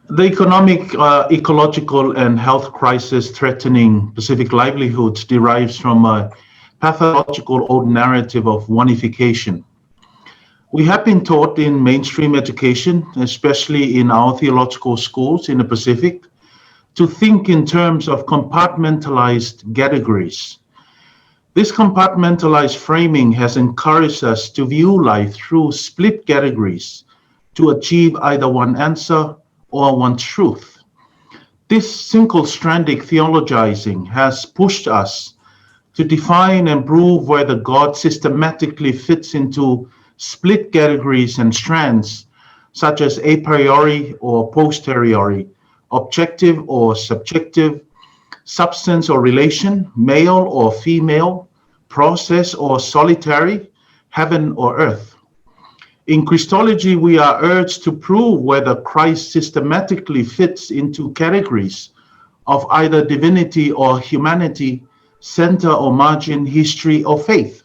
The economic, ecological, and health crisis threatening Pacific livelihoods derives from a pathological old narrative of oneification. We have been taught in mainstream education, especially in our theological schools in the Pacific, to think in terms of compartmentalized categories. This compartmentalized framing has encouraged us to view life through split categories to achieve either one answer or one truth. This single-stranded theologizing has pushed us to define and prove whether God systematically fits into split categories and strands, such as a priori or posteriori, objective or subjective, substance or relation, male or female, process or solitary, heaven or earth. In Christology, we are urged to prove whether Christ systematically fits into categories of either divinity or humanity, center or margin, history or faith.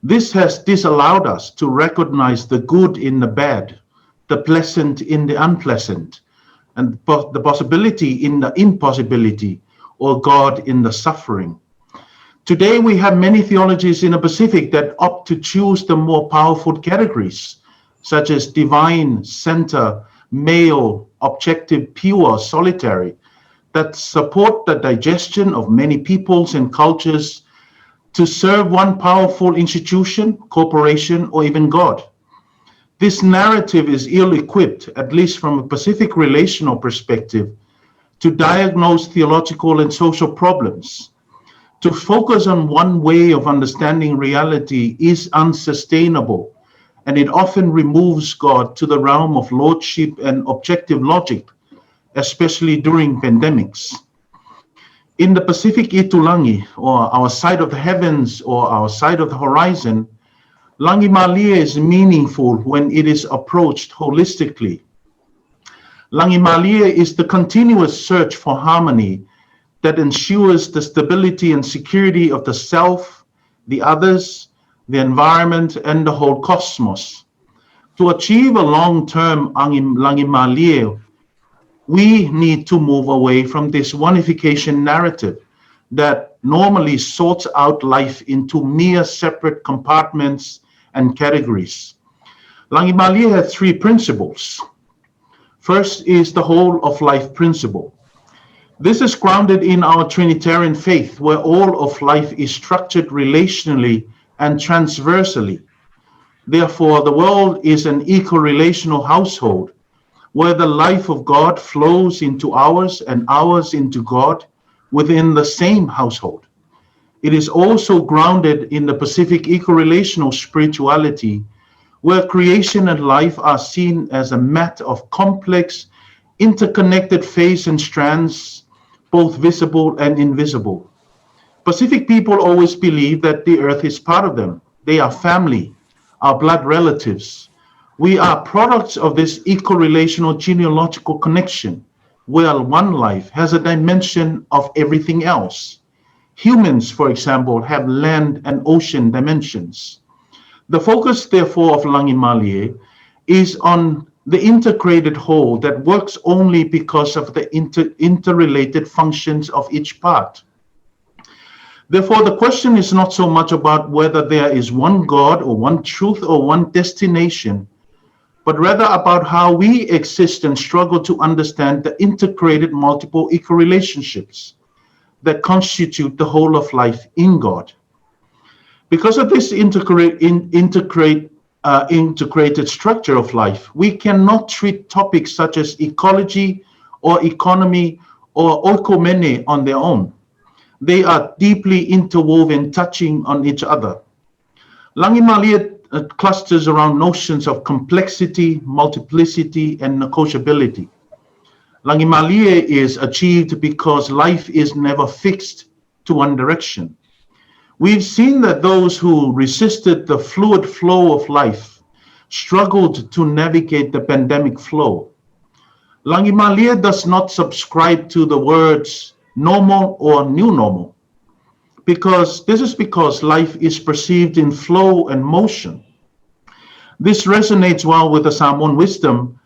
This has disallowed us to recognize the good in the bad, the pleasant in the unpleasant, and the possibility in the impossibility, or God in the suffering. Today, we have many theologies in the Pacific that opt to choose the more powerful categories, such as divine, center, male, objective, pure, solitary, that support the digestion of many peoples and cultures to serve one powerful institution, corporation, or even God. This narrative is ill-equipped, at least from a Pacific relational perspective, to diagnose theological and social problems. To focus on one way of understanding reality is unsustainable, and it often removes God to the realm of lordship and objective logic, especially during pandemics. In the Pacific Itulangi, or our side of the heavens, or our side of the horizon, Langi Malia is meaningful when it is approached holistically. Langi Malia is the continuous search for harmony that ensures the stability and security of the self, the others, the environment, and the whole cosmos. To achieve a long-term Langi Malia, we need to move away from this oneification narrative that normally sorts out life into mere separate compartments and categories. Langi Malia has three principles. First is the whole of life principle. This is grounded in our Trinitarian faith, where all of life is structured relationally and transversally. Therefore, the world is an eco-relational household where the life of God flows into ours and ours into God within the same household. It is also grounded in the Pacific eco-relational spirituality, where creation and life are seen as a mat of complex, interconnected phase and strands, both visible and invisible. Pacific people always believe that the earth is part of them. They are family, our blood relatives. We are products of this eco-relational genealogical connection, where one life has a dimension of everything else. Humans, for example, have land and ocean dimensions. The focus, therefore, of Langi Malia is on the integrated whole that works only because of the interrelated functions of each part. Therefore, the question is not so much about whether there is one God or one truth or one destination, but rather about how we exist and struggle to understand the integrated multiple eco-relationships that constitute the whole of life in God. Because of this integrated structure of life, we cannot treat topics such as ecology or economy or oikomene on their own. They are deeply interwoven, touching on each other. Langi Malia clusters around notions of complexity, multiplicity, and negotiability. Langi Malia is achieved because life is never fixed to one direction. We've seen that those who resisted the fluid flow of life struggled to navigate the pandemic flow. Langi Malia does not subscribe to the words normal or new normal, because life is perceived in flow and motion. This resonates well with the Samoan wisdom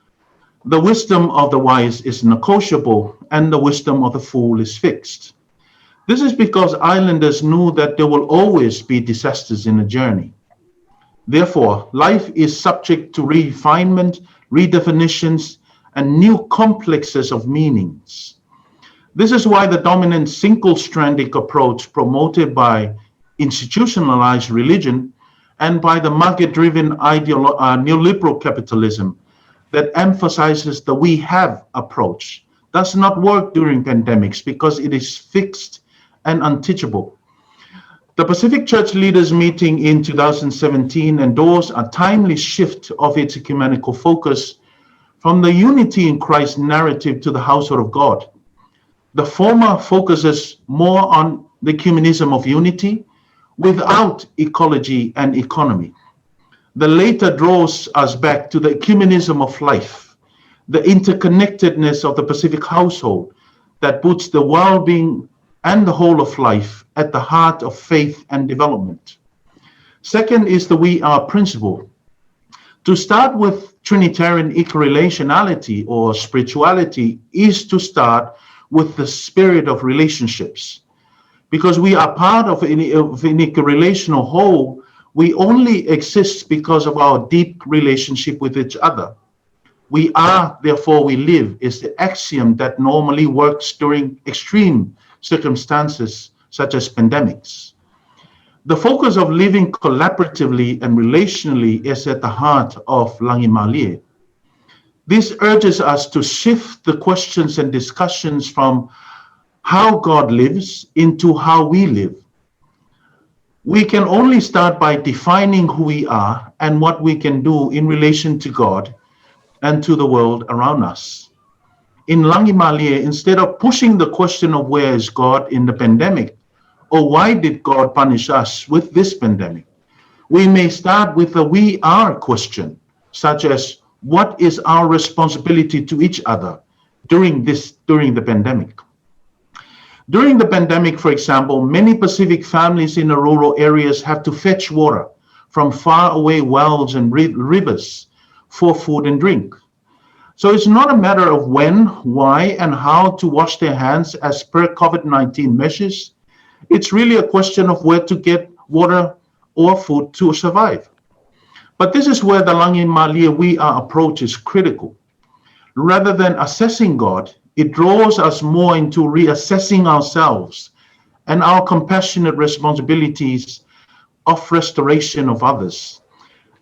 The wisdom of the wise is negotiable, and the wisdom of the fool is fixed. This is because islanders knew that there will always be disasters in the journey. Therefore, life is subject to refinement, redefinitions, and new complexes of meanings. This is why the dominant single-stranded approach promoted by institutionalized religion and by the market-driven neoliberal capitalism that emphasizes the we have approach does not work during pandemics because it is fixed and unteachable. The Pacific Church Leaders Meeting in 2017 endorsed a timely shift of its ecumenical focus from the unity in Christ narrative to the household of God. The former focuses more on the ecumenism of unity without ecology and economy. The later draws us back to the ecumenism of life, the interconnectedness of the Pacific household that puts the well-being and the whole of life at the heart of faith and development. Second is the we are principle. To start with Trinitarian ecorelationality or spirituality is to start with the spirit of relationships. Because we are part of an ecorelational whole, we only exist because of our deep relationship with each other. We are, therefore we live is the axiom that normally works during extreme circumstances such as pandemics. The focus of living collaboratively and relationally is at the heart of Langimalie. This urges us to shift the questions and discussions from how God lives into how we live. We can only start by defining who we are and what we can do in relation to God and to the world around us. In Langimalie, instead of pushing the question of where is God in the pandemic, or why did God punish us with this pandemic, we may start with a we are question, such as what is our responsibility to each other during the pandemic. During the pandemic, for example, many Pacific families in the rural areas have to fetch water from far away wells and rivers for food and drink. So it's not a matter of when, why, and how to wash their hands as per COVID-19 measures. It's really a question of where to get water or food to survive. But this is where the Langimalie we are approach is critical. Rather than assessing God, it draws us more into reassessing ourselves and our compassionate responsibilities of restoration of others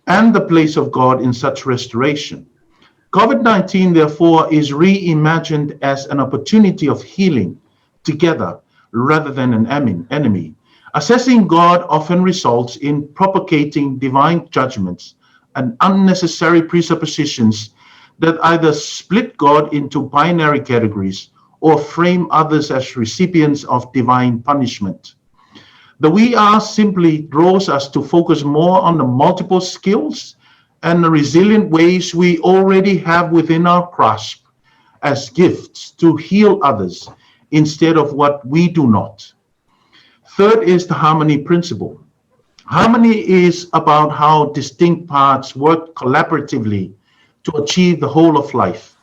and the place of God in such restoration. COVID-19, therefore, is reimagined as an opportunity of healing together rather than an enemy. Assessing God often results in propagating divine judgments and unnecessary presuppositions that either split God into binary categories or frame others as recipients of divine punishment. The we are simply draws us to focus more on the multiple skills and the resilient ways we already have within our grasp as gifts to heal others instead of what we do not. Third is the harmony principle. Harmony is about how distinct parts work collaboratively to achieve the whole of life,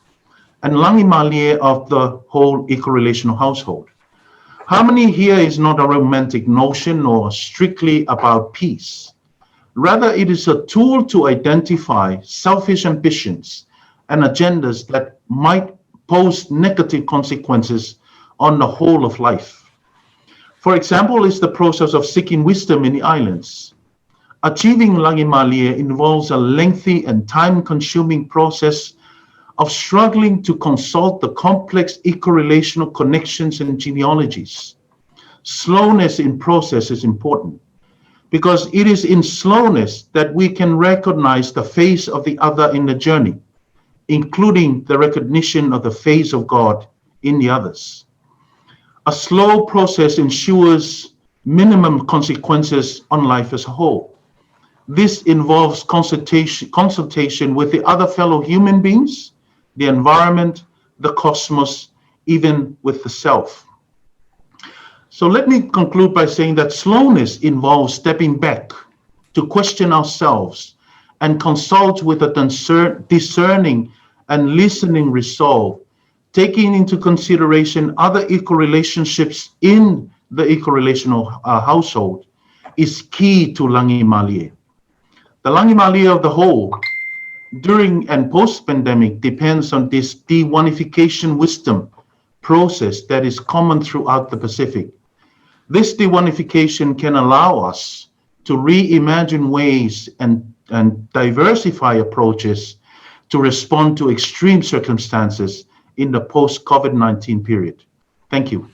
and Langimalie of the whole ecorelational household. Harmony here is not a romantic notion or strictly about peace. Rather, it is a tool to identify selfish ambitions and agendas that might pose negative consequences on the whole of life. For example, is the process of seeking wisdom in the islands. Achieving Langimalie involves a lengthy and time-consuming process of struggling to consult the complex ecorelational connections and genealogies. Slowness in process is important because it is in slowness that we can recognize the face of the other in the journey, including the recognition of the face of God in the others. A slow process ensures minimum consequences on life as a whole. This involves consultation with the other fellow human beings, the environment, the cosmos, even with the self. So let me conclude by saying that slowness involves stepping back to question ourselves and consult with a discerning and listening resolve, taking into consideration other eco-relationships in the eco-relational household, is key to Langi Malie. The Langi Malie of the whole, during and post-pandemic, depends on this de-1ification wisdom process that is common throughout the Pacific. This de-1ification can allow us to reimagine ways and diversify approaches to respond to extreme circumstances in the post-COVID-19 period. Thank you.